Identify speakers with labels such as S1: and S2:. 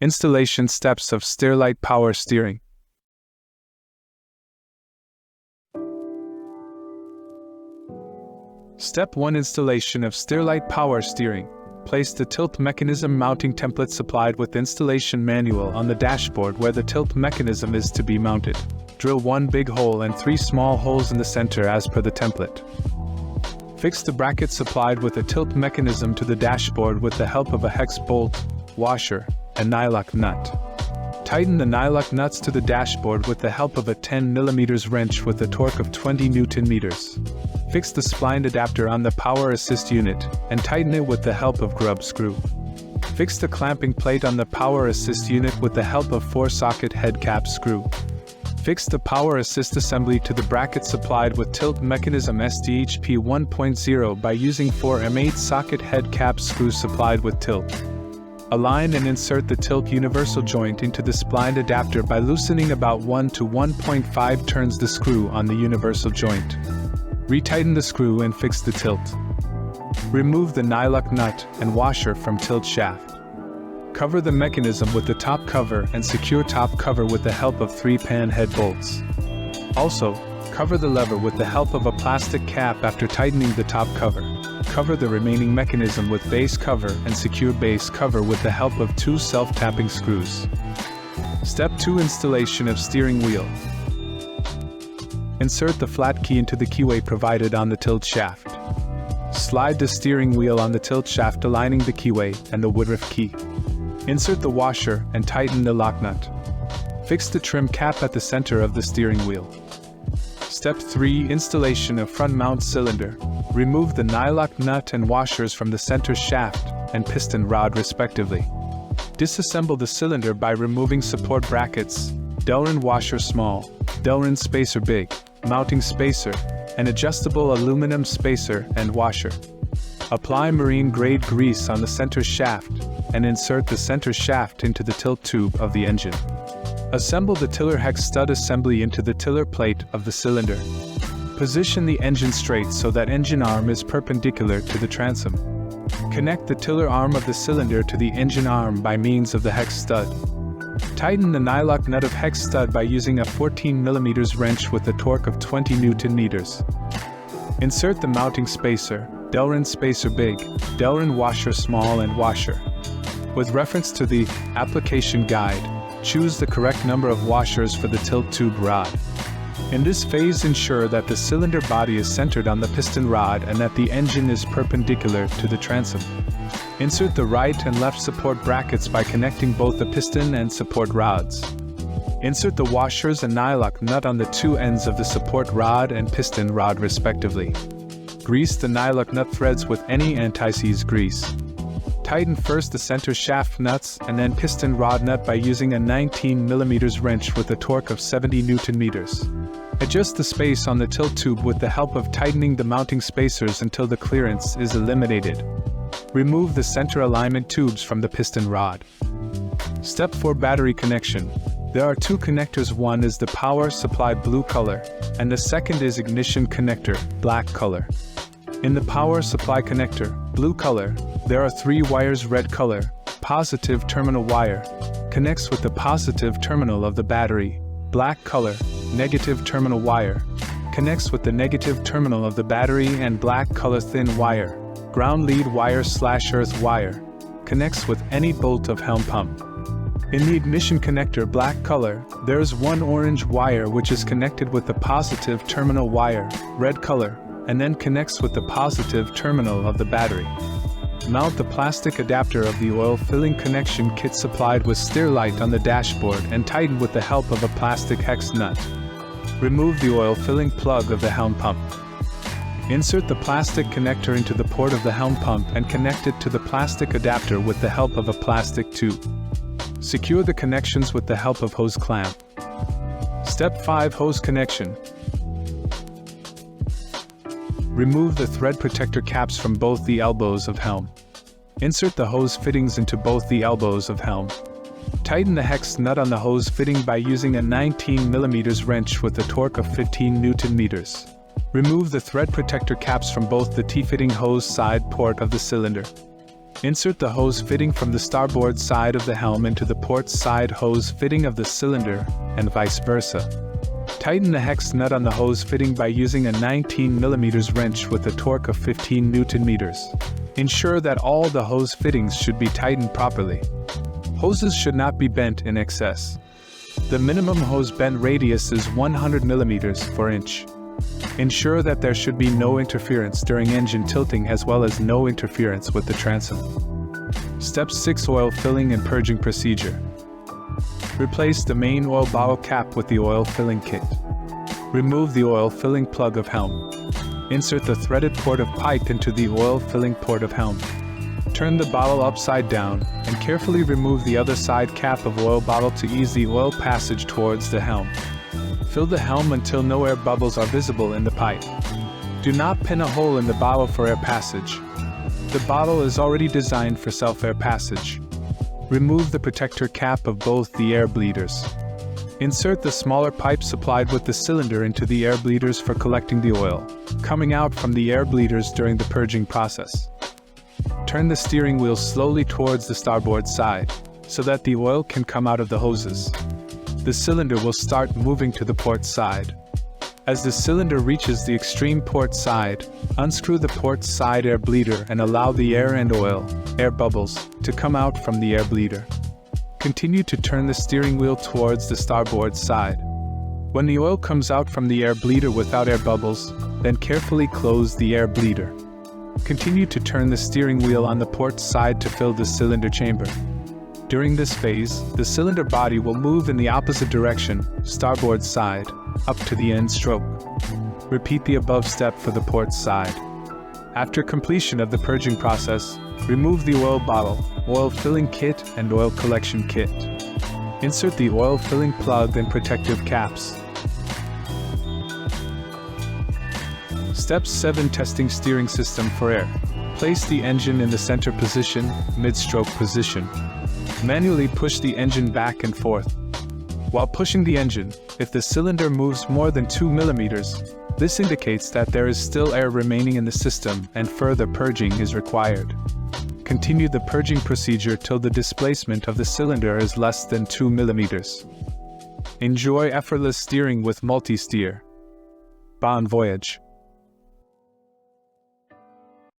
S1: Installation steps of Steerlite Power Steering. Step 1: Installation of Steerlite Power Steering. Place the tilt mechanism mounting template supplied with installation manual on the dashboard where the tilt mechanism is to be mounted. Drill 1 big hole and 3 small holes in the center as per the template. Fix the bracket supplied with a tilt mechanism to the dashboard with the help of a hex bolt, washer, and nylock nut. Tighten the nylock nuts to the dashboard with the help of a 10 mm wrench with a torque of 20 Nm. Fix the spline adapter on the power assist unit and tighten it with the help of grub screw. Fix the clamping plate on the power assist unit with the help of 4-socket head cap screw. Fix the power assist assembly to the bracket supplied with tilt mechanism SDHP 1.0 by using 4 M8 socket head cap screws supplied with tilt. Align and insert the tilt universal joint into the spline adapter by loosening about 1 to 1.5 turns the screw on the universal joint. Retighten the screw and fix the tilt. Remove the nylock nut and washer from tilt shaft. Cover the mechanism with the top cover and secure top cover with the help of 3 pan head bolts. Also, cover the lever with the help of a plastic cap after tightening the top cover. Cover the remaining mechanism with base cover and secure base cover with the help of 2 self-tapping screws. Step 2: Installation of steering wheel. Insert the flat key into the keyway provided on the tilt shaft. Slide the steering wheel on the tilt shaft aligning the keyway and the woodruff key. Insert the washer and tighten the lock nut. Fix the trim cap at the center of the steering wheel. Step 3: Installation of front mount cylinder. Remove the nylock nut and washers from the center shaft and piston rod respectively. Disassemble the cylinder by removing support brackets, Delrin washer small, Delrin spacer big, mounting spacer, and adjustable aluminum spacer and washer. Apply marine grade grease on the center shaft and insert the center shaft into the tilt tube of the engine. Assemble the tiller hex stud assembly into the tiller plate of the cylinder. Position the engine straight so that engine arm is perpendicular to the transom. Connect the tiller arm of the cylinder to the engine arm by means of the hex stud. Tighten the nylock nut of hex stud by using a 14 mm wrench with a torque of 20 Nm. Insert the mounting spacer, Delrin spacer big, Delrin washer small and washer. With reference to the application guide, choose the correct number of washers for the tilt tube rod. In this phase, ensure that the cylinder body is centered on the piston rod and that the engine is perpendicular to the transom. Insert the right and left support brackets by connecting both the piston and support rods. Insert the washers and nylock nut on the 2 ends of the support rod and piston rod respectively. Grease the nylock nut threads with any anti-seize grease. Tighten first the center shaft nuts and then piston rod nut by using a 19 mm wrench with a torque of 70 Nm. Adjust the space on the tilt tube with the help of tightening the mounting spacers until the clearance is eliminated. Remove the center alignment tubes from the piston rod. Step 4: Battery connection. There are 2 connectors. One is the power supply blue color, and the second is ignition connector, black color. In the power supply connector, blue color, there are 3 wires. Red color, positive terminal wire, connects with the positive terminal of the battery. Black color, negative terminal wire, connects with the negative terminal of the battery. And black color thin wire, ground lead wire / earth wire, connects with any bolt of helm pump. In the ignition connector black color, there is 1 orange wire which is connected with the positive terminal wire, red color, and then connects with the positive terminal of the battery. Mount the plastic adapter of the oil filling connection kit supplied with Steerlite on the dashboard and tighten with the help of a plastic hex nut. Remove the oil filling plug of the helm pump. Insert the plastic connector into the port of the helm pump and connect it to the plastic adapter with the help of a plastic tube. Secure the connections with the help of hose clamp. Step 5: Hose connection. Remove the thread protector caps from both the elbows of helm. Insert the hose fittings into both the elbows of helm. Tighten the hex nut on the hose fitting by using a 19 mm wrench with a torque of 15 Nm. Remove the thread protector caps from both the T-fitting hose side port of the cylinder. Insert the hose fitting from the starboard side of the helm into the port side hose fitting of the cylinder, and vice versa. Tighten the hex nut on the hose fitting by using a 19 mm wrench with a torque of 15 Nm. Ensure that all the hose fittings should be tightened properly. Hoses should not be bent in excess. The minimum hose bend radius is 100 mm per inch. Ensure that there should be no interference during engine tilting as well as no interference with the transom. Step 6: Oil filling and purging procedure. Replace the main oil bottle cap with the oil filling kit. Remove the oil filling plug of helm. Insert the threaded port of pipe into the oil filling port of helm. Turn the bottle upside down and carefully remove the other side cap of oil bottle to ease the oil passage towards the helm. Fill the helm until no air bubbles are visible in the pipe. Do not pin a hole in the bottle for air passage. The bottle is already designed for self-air passage. Remove the protector cap of both the air bleeders. Insert the smaller pipe supplied with the cylinder into the air bleeders for collecting the oil, coming out from the air bleeders during the purging process. Turn the steering wheel slowly towards the starboard side, so that the oil can come out of the hoses. The cylinder will start moving to the port side. As the cylinder reaches the extreme port side, unscrew the port side air bleeder and allow the air and oil, air bubbles, to come out from the air bleeder. Continue to turn the steering wheel towards the starboard side. When the oil comes out from the air bleeder without air bubbles, then carefully close the air bleeder. Continue to turn the steering wheel on the port side to fill the cylinder chamber. During this phase, the cylinder body will move in the opposite direction, starboard side, up to the end stroke. Repeat the above step for the port side. After completion of the purging process, remove the oil bottle, oil filling kit and oil collection kit. Insert the oil filling plug and protective caps. Step 7: Testing steering system for air. Place the engine in the center position, mid-stroke position. Manually push the engine back and forth. While pushing the engine, if the cylinder moves more than 2 mm, this indicates that there is still air remaining in the system and further purging is required. Continue the purging procedure till the displacement of the cylinder is less than 2 mm. Enjoy effortless steering with Multi-Steer. Bon voyage.